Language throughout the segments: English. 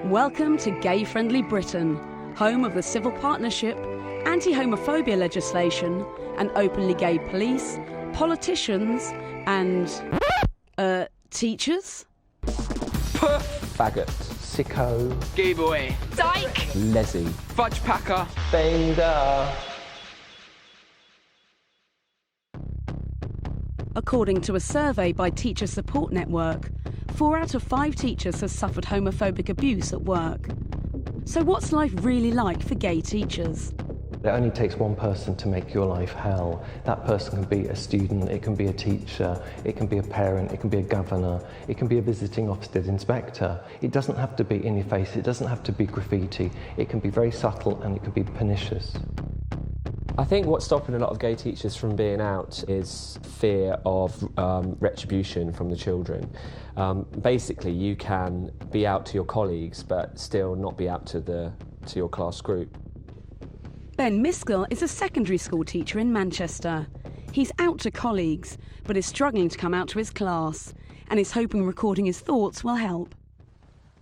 Welcome to Gay-Friendly Britain, home of the civil partnership, anti-homophobia legislation, and openly gay police, politicians, and, teachers? Faggot. Sicko. Gay boy. Dyke. Lessie. Fudge packer. Bender. According to a survey by Teacher Support Network, 4 out of 5 teachers have suffered homophobic abuse at work. So what's life really like for gay teachers? It only takes one person to make your life hell. That person can be a student, it can be a teacher, it can be a parent, it can be a governor, it can be a visiting Ofsted inspector. It doesn't have to be in your face, it doesn't have to be graffiti. It can be very subtle and it can be pernicious. I think what's stopping a lot of gay teachers from being out is fear of retribution from the children. Basically, you can be out to your colleagues, but still not be out to your class group. Ben Miskell is a secondary school teacher in Manchester. He's out to colleagues, but is struggling to come out to his class, and is hoping recording his thoughts will help.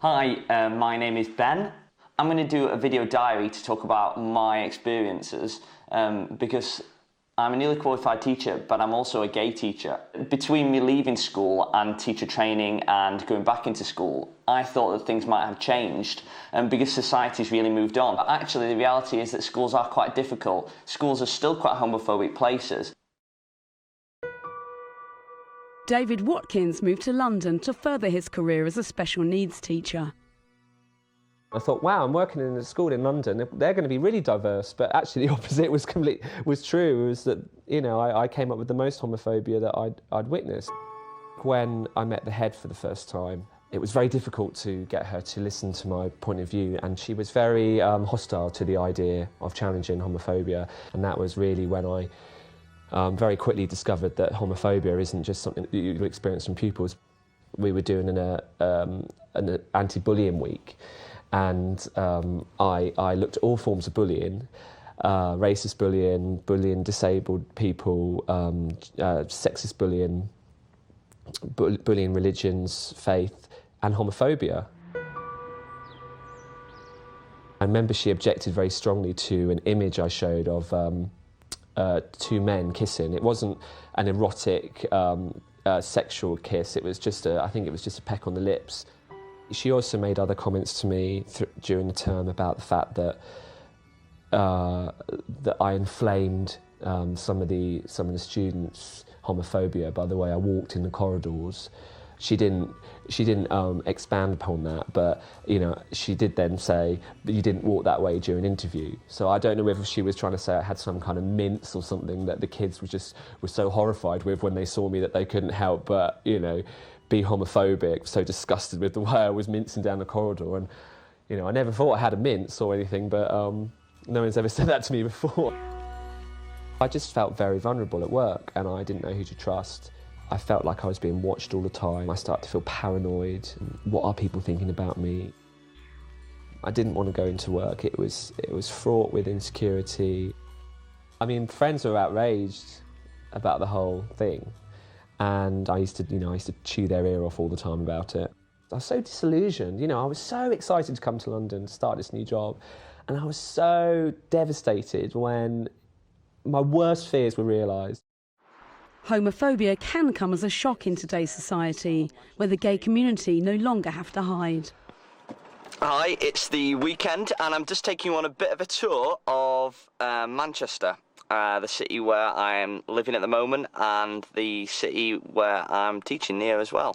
Hi, my name is Ben. I'm going to do a video diary to talk about my experiences because I'm a newly qualified teacher, but I'm also a gay teacher. Between me leaving school and teacher training and going back into school, I thought that things might have changed because society's really moved on. But actually, the reality is that schools are quite difficult. Schools are still quite homophobic places. David Watkins moved to London to further his career as a special needs teacher. I thought, wow, I'm working in a school in London. They're going to be really diverse, but actually the opposite was true. It was that, you know, I came up with the most homophobia that I'd witnessed. When I met the head for the first time, it was very difficult to get her to listen to my point of view, and she was very hostile to the idea of challenging homophobia, and that was really when I very quickly discovered that homophobia isn't just something that you experience from pupils. We were doing an anti-bullying week, and I looked at all forms of bullying, racist bullying disabled people, sexist bullying, bullying religions, faith, and homophobia. I remember she objected very strongly to an image I showed of 2 men kissing. It wasn't an erotic sexual kiss, it was just I think it was just a peck on the lips. She also made other comments to me during the term about the fact that that I inflamed some of the students' homophobia by the way I walked in the corridors. She didn't expand upon that, but you know, she did then say, "But you didn't walk that way during interview." So I don't know whether she was trying to say I had some kind of mince or something that the kids were so horrified with when they saw me that they couldn't help but, you know, be homophobic, so disgusted with the way I was mincing down the corridor. And you know, I never thought I had a mince or anything, but no one's ever said that to me before. I just felt very vulnerable at work, and I didn't know who to trust. I felt like I was being watched all the time. I started to feel paranoid. What are people thinking about me? I didn't want to go into work. It was fraught with insecurity. I mean, friends were outraged about the whole thing, and I used to chew their ear off all the time about it. I was so disillusioned. You know, I was so excited to come to London to start this new job, and I was so devastated when my worst fears were realised. Homophobia can come as a shock in today's society, where the gay community no longer have to hide. Hi, it's the weekend and I'm just taking you on a bit of a tour of Manchester, the city where I am living at the moment and the city where I'm teaching near as well.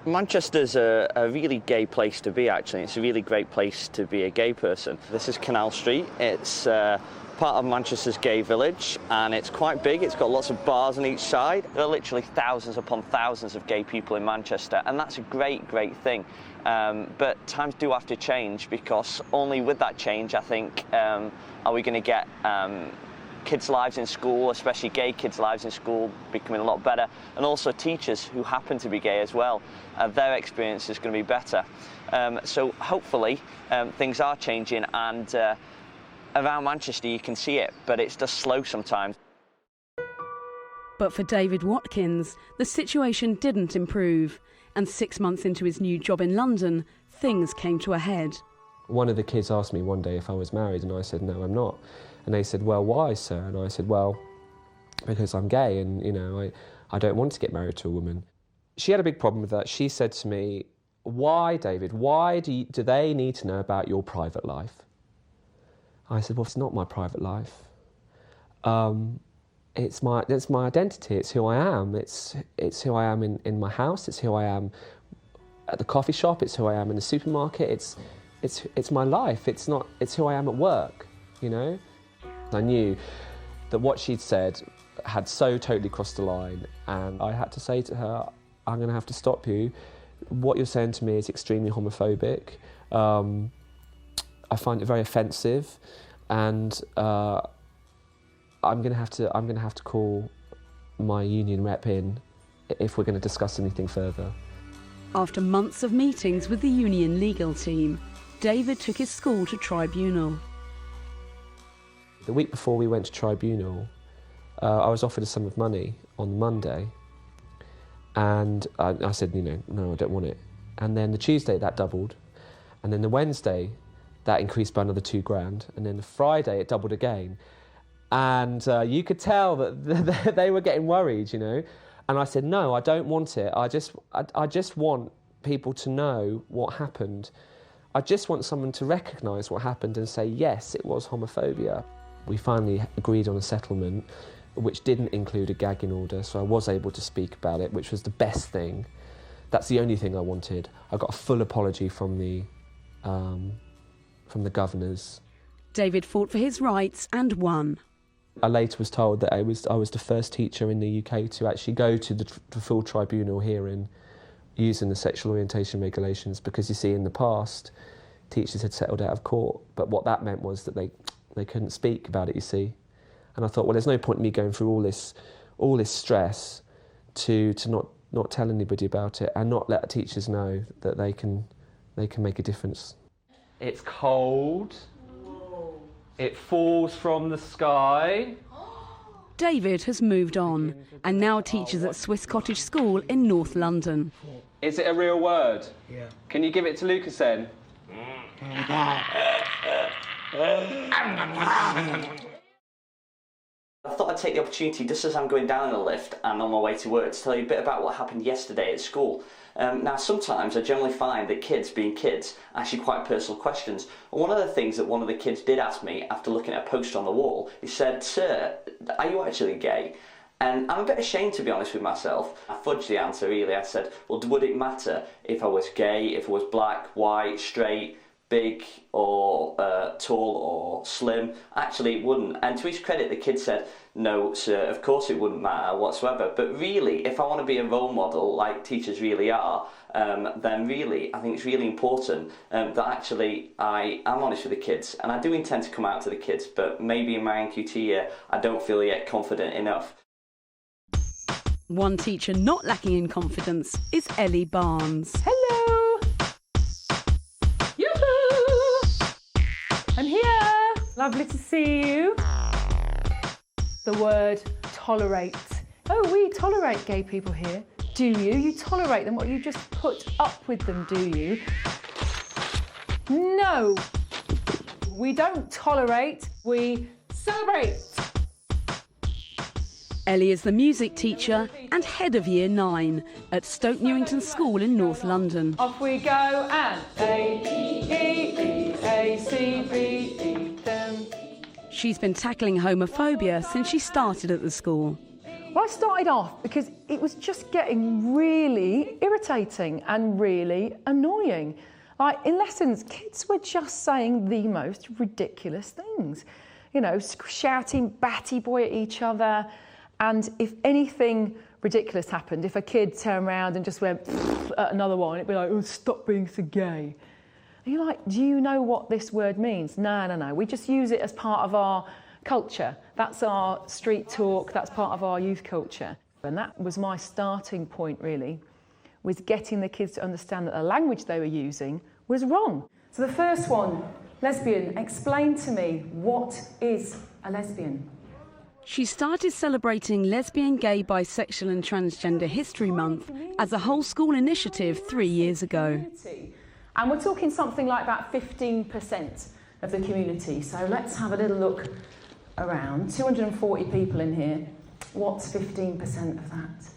Manchester's a really gay place to be, actually. It's a really great place to be a gay person. This is Canal Street. It's part of Manchester's gay village, and it's quite big. It's got lots of bars on each side. There are literally thousands upon thousands of gay people in Manchester, and that's a great, great thing. But times do have to change, because only with that change, I think, are we going to get kids' lives in school, especially gay kids' lives in school, becoming a lot better, and also teachers who happen to be gay as well. Their experience is going to be better. So hopefully things are changing, and around Manchester you can see it, but it's just slow sometimes. But for David Watkins, the situation didn't improve, And 6 months into his new job in London, things came to a head. One of the kids asked me one day if I was married, and I said, no, I'm not. And they said, well, why, sir? And I said, well, because I'm gay and, you know, I don't want to get married to a woman. She had a big problem with that. She said to me, why, David, why do they need to know about your private life? I said, well, it's not my private life. It's my identity, it's who I am. It's who I am in my house, it's who I am at the coffee shop, it's who I am in the supermarket, it's my life, it's who I am at work, you know? I knew that what she'd said had so totally crossed the line, and I had to say to her, I'm going to have to stop you. What you're saying to me is extremely homophobic. I find it very offensive, and I'm going to have to call my union rep in if we're going to discuss anything further. After months of meetings with the union legal team, David took his school to tribunal. The week before we went to tribunal, I was offered a sum of money on Monday, and I said, you know, no, I don't want it. And then the Tuesday that doubled, and then the Wednesday that increased by another £2,000, and then the Friday it doubled again. And you could tell that they were getting worried, you know. And I said, no, I don't want it. I just want people to know what happened. I just want someone to recognise what happened and say, yes, it was homophobia. We finally agreed on a settlement which didn't include a gagging order, so I was able to speak about it, which was the best thing. That's the only thing I wanted. I got a full apology from the governors. David fought for his rights and won. I later was told that I was the first teacher in the UK to actually go to the full tribunal hearing using the sexual orientation regulations, because you see in the past teachers had settled out of court, but what that meant was that they couldn't speak about it, you see. And I thought, well, there's no point in me going through all this stress to not tell anybody about it and not let teachers know that they can make a difference. It's cold. It falls from the sky. David has moved on and now teaches at Swiss Cottage School in North London. Is it a real word? Yeah. Can you give it to Lucas then? I thought I'd take the opportunity, just as I'm going down the lift and on my way to work, to tell you a bit about what happened yesterday at school. Now, sometimes I generally find that kids, being kids, ask you quite personal questions. And one of the things that one of the kids did ask me after looking at a poster on the wall, he said, "Sir, are you actually gay?" And I'm a bit ashamed, to be honest with myself. I fudged the answer, really. I said, well, would it matter if I was gay, if I was black, white, straight, big or tall or slim? Actually, it wouldn't. And to his credit, the kid said, no, sir, of course it wouldn't matter whatsoever. But really, if I want to be a role model, like teachers really are, then really, I think it's really important that actually I am honest with the kids. And I do intend to come out to the kids, but maybe in my NQT year, I don't feel yet confident enough. One teacher not lacking in confidence is Ellie Barnes. Hello! Yoo-hoo! I'm here! Lovely to see you. The word tolerate. Oh, we tolerate gay people here. Do you? You tolerate them, or you just put up with them, do you? No! We don't tolerate, we celebrate! Ellie is the music teacher and head of Year 9 at Stoke Newington School in North London. Off we go and A-E-E-A-C-B-E them. She's been tackling homophobia since she started at the school. Well, I started off because it was just getting really irritating and really annoying. Like, in lessons, kids were just saying the most ridiculous things. You know, shouting batty boy at each other. And if anything ridiculous happened, if a kid turned around and just went at another one, it'd be like, oh, stop being so gay. And you're like, do you know what this word means? No. We just use it as part of our culture. That's our street talk, that's part of our youth culture. And that was my starting point, really, was getting the kids to understand that the language they were using was wrong. So the first one, lesbian. Explain to me, what is a lesbian? She started celebrating Lesbian, Gay, Bisexual and Transgender History Month as a whole school initiative 3 years ago. And we're talking something like about 15% of the community. So let's have a little look around. 240 people in here. What's 15% of that?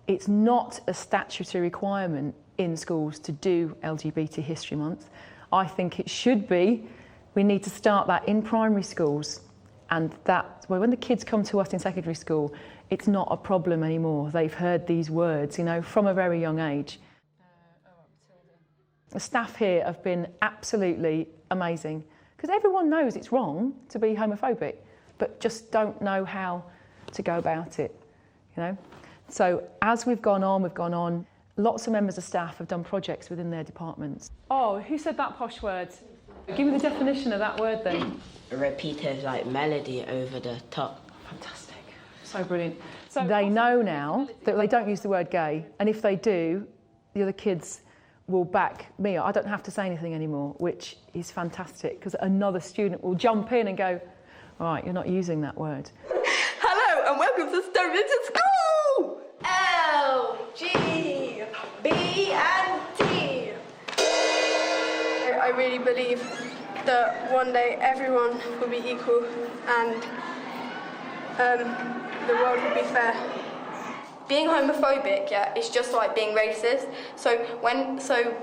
It's not a statutory requirement in schools to do LGBT History Month. I think it should be. We need to start that in primary schools. And that, well, when the kids come to us in secondary school, it's not a problem anymore. They've heard these words, you know, from a very young age. The staff here have been absolutely amazing, because everyone knows it's wrong to be homophobic, but just don't know how to go about it, you know. So as we've gone on, lots of members of staff have done projects within their departments. Oh, who said that posh word? Give me the definition of that word then. A repeated like melody over the top. Fantastic. So brilliant. So they know now that they don't use the word gay, and if they do, the other kids will back me. I don't have to say anything anymore, which is fantastic, because another student will jump in and go, all right, you're not using that word. Hello and welcome to Stonington School! L, G, B and T. I really believe that one day everyone will be equal and the world will be fair. Being homophobic, yeah, is just like being racist. So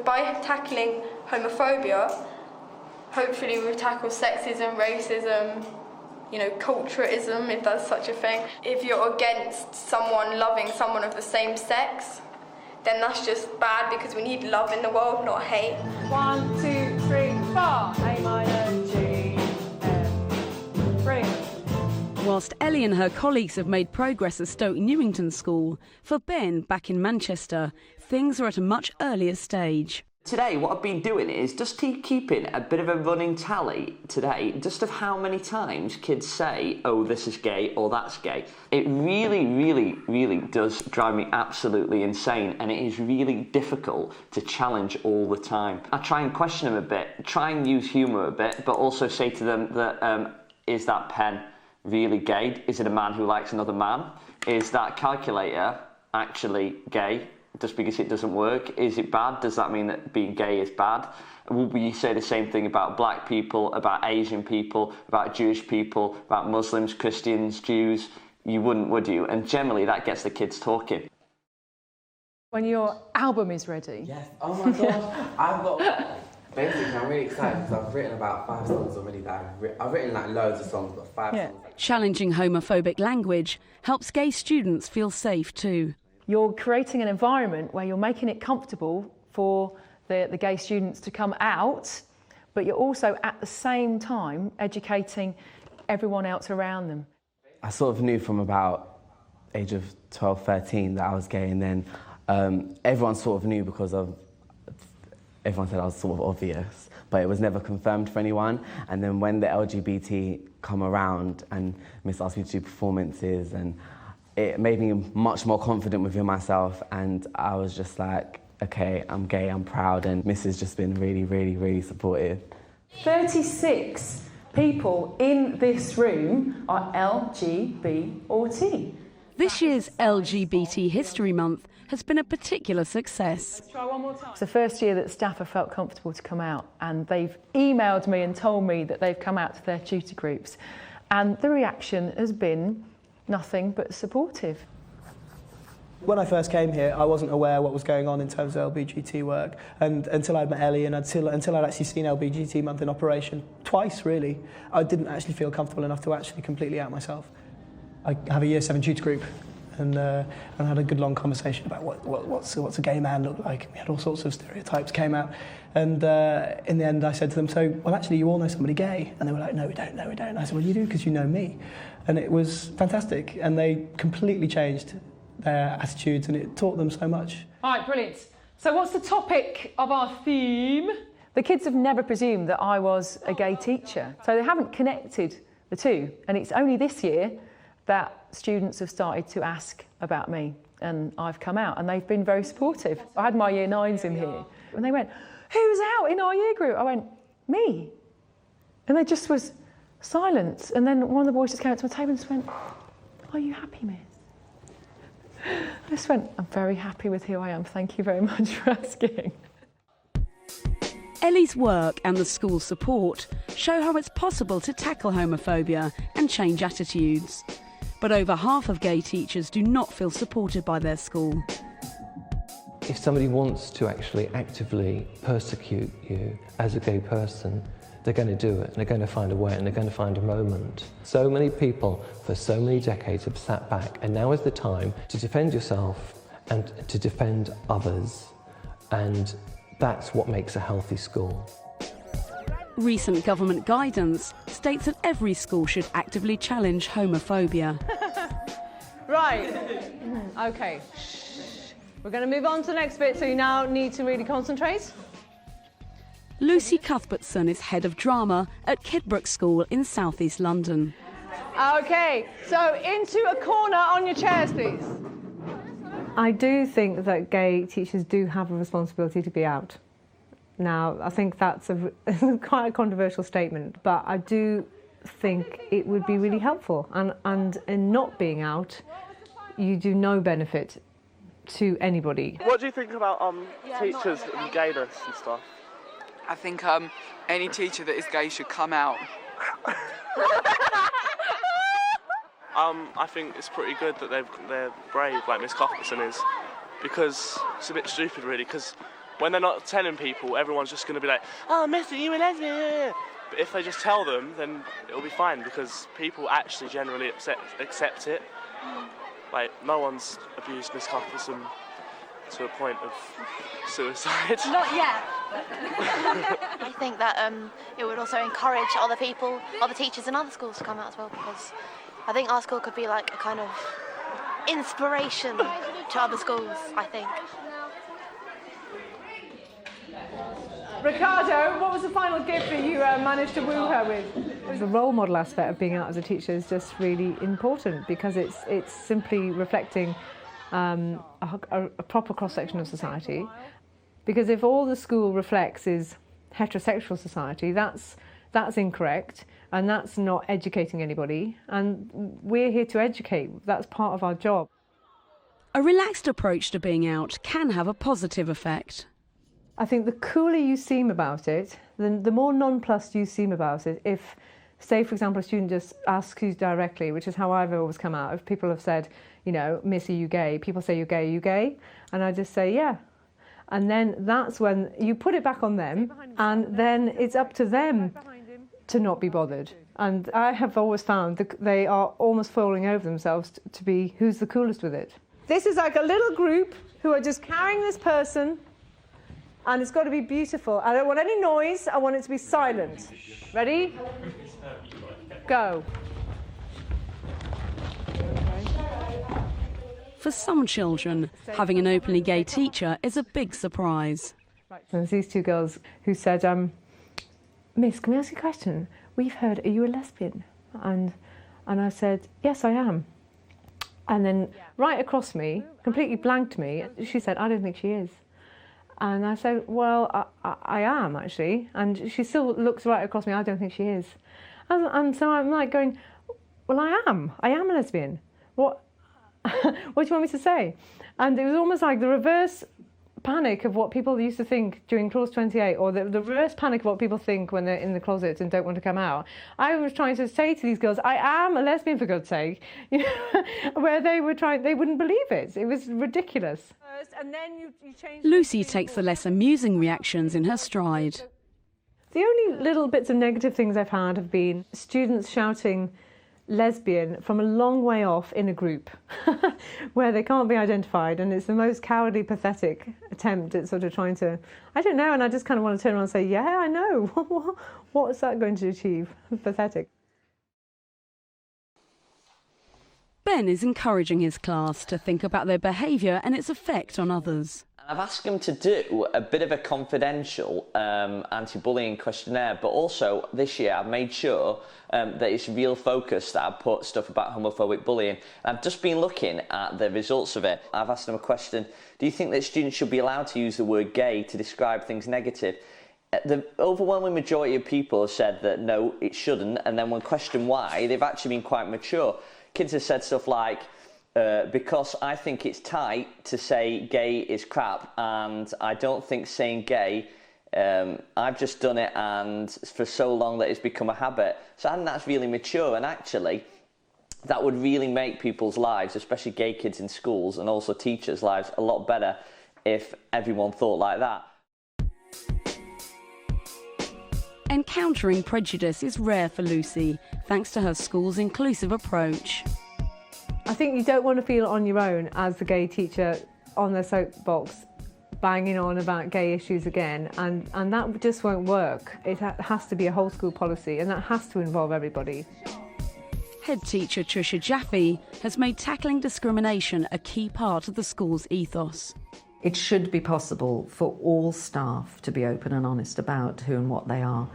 by tackling homophobia, hopefully we'll tackle sexism, racism, you know, culturalism, if that's such a thing. If you're against someone loving someone of the same sex, then that's just bad, because we need love in the world, not hate. 1, 2, 3, 4. A minor, G, F. Brilliant. Whilst Ellie and her colleagues have made progress at Stoke Newington School, for Ben, back in Manchester, things are at a much earlier stage. Today, what I've been doing is just keeping a bit of a running tally today, just of how many times kids say, oh, this is gay or that's gay. It really, really, really does drive me absolutely insane, and it is really difficult to challenge all the time. I try and question them a bit, try and use humour a bit, but also say to them that, is that pen really gay? Is it a man who likes another man? Is that calculator actually gay? Just because it doesn't work? Is it bad? Does that mean that being gay is bad? Will you say the same thing about black people, about Asian people, about Jewish people, about Muslims, Christians, Jews? You wouldn't, would you? And generally that gets the kids talking. When your album is ready. Yes. Oh my gosh. Basically, I'm really excited because I've written about 5 songs already. I've written like loads of songs, but 5 songs. Challenging homophobic language helps gay students feel safe too. You're creating an environment where you're making it comfortable for the gay students to come out, but you're also at the same time educating everyone else around them. I sort of knew from about age of 12, 13 that I was gay, and then everyone sort of knew because everyone said I was sort of obvious, but it was never confirmed for anyone. And then when the LGBT come around and Miss asked me to do performances, and it made me much more confident within myself, and I was just like, okay, I'm gay, I'm proud, and Miss has just been really, really, really supportive. 36 people in this room are L, G, B or T. This year's LGBT History Month has been a particular success. Let's try one more time. It's the first year that staff have felt comfortable to come out, and they've emailed me and told me that they've come out to their tutor groups, and the reaction has been nothing but supportive. When I first came here, I wasn't aware what was going on in terms of LBGT work, and until I'd met Ellie and until I'd actually seen LBGT Month in operation twice, really, I didn't actually feel comfortable enough to actually completely out myself. I have a Year 7 tutor group, and had a good long conversation about what's a gay man look like. We had all sorts of stereotypes came out, and in the end I said to them, so, well, actually you all know somebody gay? And they were like, no, we don't. And I said, well, you do, because you know me. And it was fantastic, and they completely changed their attitudes, and it taught them so much. All right, brilliant. So what's the topic of our theme? The kids have never presumed that I was a gay teacher, so they haven't connected the two, and it's only this year that students have started to ask about me, and I've come out, and they've been very supportive. I had my Year 9s in here, and they went, who's out in our year group? I went, me. And they just was Silence. And then one of the boys just came up to my table and just went, "Are you happy, miss?" I just went, "I'm very happy with who I am. Thank you very much for asking." Ellie's work and the school's support show how it's possible to tackle homophobia and change attitudes. But over half of gay teachers do not feel supported by their school. If somebody wants to actually actively persecute you as a gay person, they're going to do it, and they're going to find a way, and they're going to find a moment. So many people for so many decades have sat back, and now is the time to defend yourself and to defend others, and that's what makes a healthy school. Recent government guidance states that every school should actively challenge homophobia. Right, okay. We're going to move on to the next bit, so you now need to really concentrate. Lucy Cuthbertson is head of drama at Kidbrooke School in South East London. Okay, so into a corner on your chairs, please. I do think that gay teachers do have a responsibility to be out. Now, I think that's quite a controversial statement, but I do think it would be really helpful. And in not being out, you do no benefit to anybody. What do you think about teachers and gayness and stuff? I think any teacher that is gay should come out. I think it's pretty good that they're brave, like Miss Cuthbertson is, because it's a bit stupid, really, because when they're not telling people, everyone's just going to be like, "Oh, Miss, are you a lesbian?" But if they just tell them, then it'll be fine, because people actually generally accept it. Like, no one's abused Miss Cuthbertson to a point of suicide. Not yet. I think that it would also encourage other people, other teachers in other schools to come out as well, because I think our school could be like a kind of inspiration to other schools, I think. Ricardo, what was the final gift that you managed to woo her with? The role model aspect of being out as a teacher is just really important, because it's simply reflecting a proper cross-section of society. Because if all the school reflects is heterosexual society, that's incorrect, and that's not educating anybody, and we're here to educate. That's part of our job. A relaxed approach to being out can have a positive effect. I think the cooler you seem about it, the more nonplussed you seem about it. If, say, for example, a student just asks you directly, which is how I've always come out, if people have said, you know, "Miss, are you gay?" People say, "You're gay, are you gay?" And I just say, "Yeah." And then that's when you put it back on them, and then it's up to them to not be bothered. And I have always found that they are almost falling over themselves to be who's the coolest with it. This is like a little group who are just carrying this person, and it's got to be beautiful. I don't want any noise, I want it to be silent. Ready? Go. For some children, having an openly gay teacher is a big surprise. There's these two girls who said, "Miss, can we ask you a question? We've heard, are you a lesbian?" And I said, "Yes, I am." And then right across me, completely blanked me, she said, "I don't think she is." And I said, "Well, I am, actually." And she still looks right across me, "I don't think she is." And so I'm like going, "Well, I am a lesbian. What do you want me to say?" And it was almost like the reverse panic of what people used to think during Clause 28, or the reverse panic of what people think when they're in the closet and don't want to come out. I was trying to say to these girls, "I am a lesbian, for God's sake," you know, where they wouldn't believe it. It was ridiculous. And then you change. Lucy takes the less amusing reactions in her stride. The only little bits of negative things I've had have been students shouting lesbian from a long way off in a group where they can't be identified, and it's the most cowardly, pathetic attempt at sort of trying to, I don't know, and I just kind of want to turn around and say, "Yeah, I know." What is that going to achieve? Pathetic. Ben is encouraging his class to think about their behaviour and its effect on others. I've asked him to do a bit of a confidential anti-bullying questionnaire, but also this year I've made sure that it's real focus, that I've put stuff about homophobic bullying. I've just been looking at the results of it. I've asked him a question: do you think that students should be allowed to use the word gay to describe things negative? the overwhelming majority of people have said that no, it shouldn't, and then when questioned why, they've actually been quite mature. Kids have said stuff like, because I think it's tight to say gay is crap, and I don't think saying gay, I've just done it and for so long that it's become a habit. So I think that's really mature, and actually that would really make people's lives, especially gay kids in schools and also teachers' lives, a lot better if everyone thought like that. Encountering prejudice is rare for Lucy, thanks to her school's inclusive approach. I think you don't want to feel on your own as the gay teacher on their soapbox banging on about gay issues again, and that just won't work. It has to be a whole school policy, and that has to involve everybody. Head teacher Trisha Jaffe has made tackling discrimination a key part of the school's ethos. It should be possible for all staff to be open and honest about who and what they are,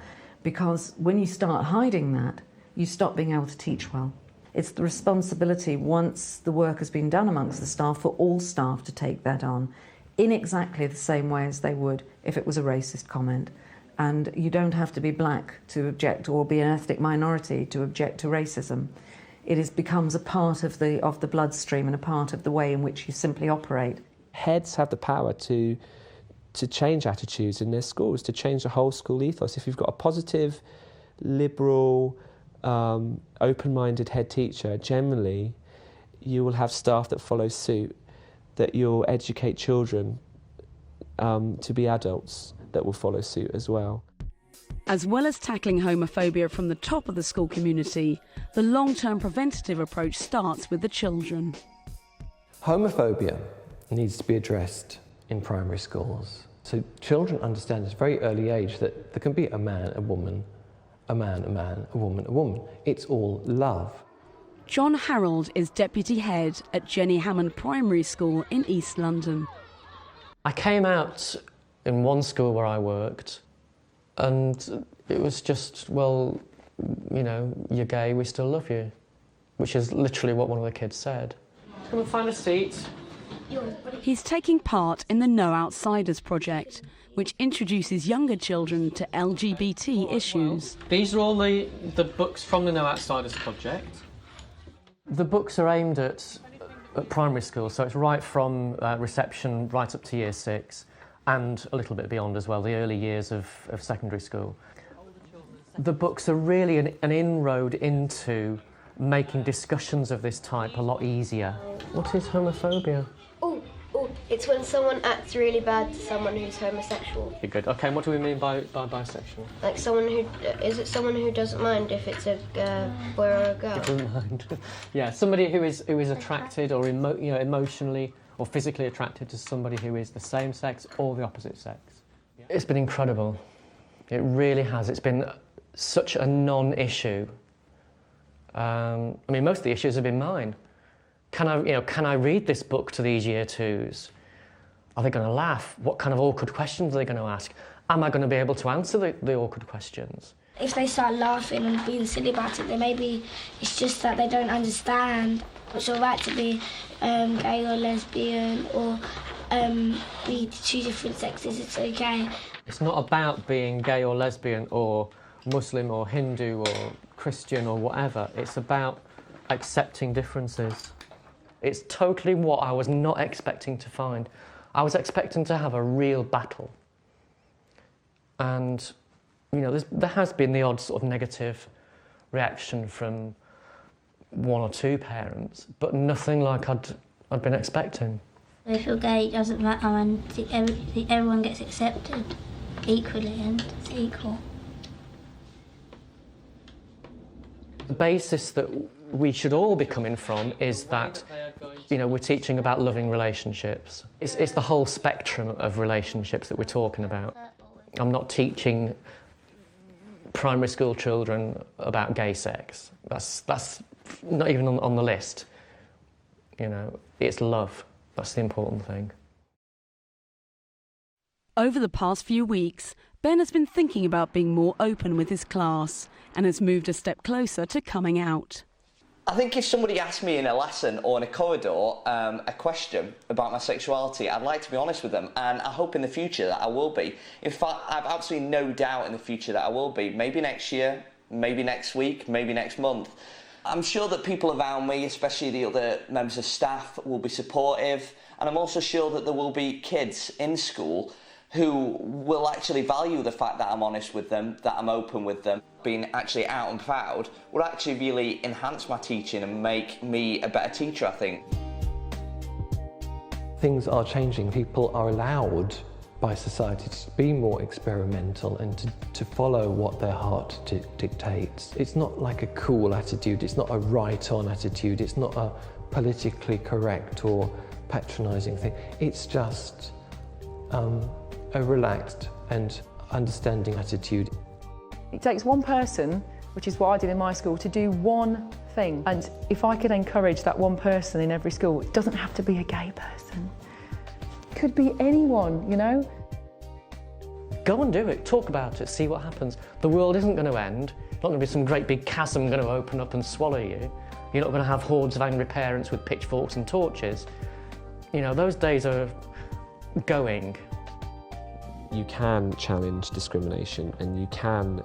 because when you start hiding that, you stop being able to teach well. It's the responsibility, once the work has been done amongst the staff, for all staff to take that on in exactly the same way as they would if it was a racist comment. And you don't have to be black to object, or be an ethnic minority to object to racism. It becomes a part of the bloodstream and a part of the way in which you simply operate. Heads have the power to change attitudes in their schools, to change the whole school ethos. If you've got a positive, liberal, open-minded head teacher, generally you will have staff that follow suit, that you'll educate children to be adults that will follow suit as well. As well as tackling homophobia from the top of the school community, the long-term preventative approach starts with the children. Homophobia needs to be addressed in primary schools. So children understand at a very early age that there can be a man, a woman, a man, a man, a woman, a woman. It's all love. John Harold is deputy head at Jenny Hammond Primary School in East London. I came out in one school where I worked, and it was just, well, you know, you're gay, we still love you, which is literally what one of the kids said. Come and find a seat. He's taking part in the No Outsiders project, which introduces younger children to LGBT issues. These are all the books from the No Outsiders project. The books are aimed at primary school, so it's right from reception right up to year 6, and a little bit beyond as well, the early years of secondary school. The books are really an inroad into making discussions of this type a lot easier. What is homophobia? It's when someone acts really bad to someone who's homosexual. Okay, good. Okay, and what do we mean by bisexual? Like someone who doesn't mind if it's a boy or a girl? Doesn't mind. Yeah, somebody who is attracted or emotionally or physically attracted to somebody who is the same sex or the opposite sex. Yeah. It's been incredible. It really has. It's been such a non-issue. I mean, most of the issues have been mine. Can I read this book to these year 2s? Are they going to laugh? What kind of awkward questions are they going to ask? Am I going to be able to answer the awkward questions? If they start laughing and being silly about it, then maybe it's just that they don't understand. It's all right to be gay or lesbian or be two different sexes, it's okay. It's not about being gay or lesbian or Muslim or Hindu or Christian or whatever. It's about accepting differences. It's totally what I was not expecting to find. I was expecting to have a real battle. And, you know, there has been the odd sort of negative reaction from 1 or 2 parents, but nothing like I'd been expecting. If you're gay, it doesn't matter, and everyone gets accepted equally, and it's equal. The basis that we should all be coming from is that, you know, we're teaching about loving relationships. It's the whole spectrum of relationships that we're talking about. I'm not teaching primary school children about gay sex. That's not even on the list. You know, it's love. That's the important thing. Over the past few weeks, Ben has been thinking about being more open with his class and has moved a step closer to coming out. I think if somebody asked me in a lesson or in a corridor a question about my sexuality, I'd like to be honest with them, and I hope in the future that I will be. In fact, I've absolutely no doubt in the future that I will be. Maybe next year, maybe next week, maybe next month. I'm sure that people around me, especially the other members of staff, will be supportive, and I'm also sure that there will be kids in school who will actually value the fact that I'm honest with them, that I'm open with them. Being actually out and proud would actually really enhance my teaching and make me a better teacher, I think. Things are changing. People are allowed by society to be more experimental and to follow what their heart dictates. It's not like a cool attitude, it's not a right-on attitude, it's not a politically correct or patronising thing. It's just a relaxed and understanding attitude. It takes one person, which is what I did in my school, to do one thing. And if I could encourage that one person in every school, it doesn't have to be a gay person. It could be anyone, you know? Go and do it, talk about it, see what happens. The world isn't going to end. It's not going to be some great big chasm going to open up and swallow you. You're not going to have hordes of angry parents with pitchforks and torches. You know, those days are going. You can challenge discrimination, and you can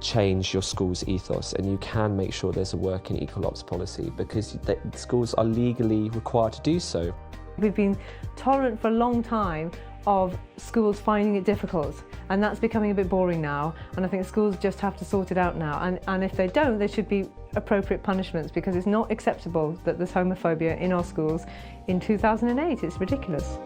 change your school's ethos, and you can make sure there's a working equal ops policy, because schools are legally required to do so. We've been tolerant for a long time of schools finding it difficult, and that's becoming a bit boring now, and I think schools just have to sort it out now, and if they don't, there should be appropriate punishments, because it's not acceptable that there's homophobia in our schools in 2008. It's ridiculous.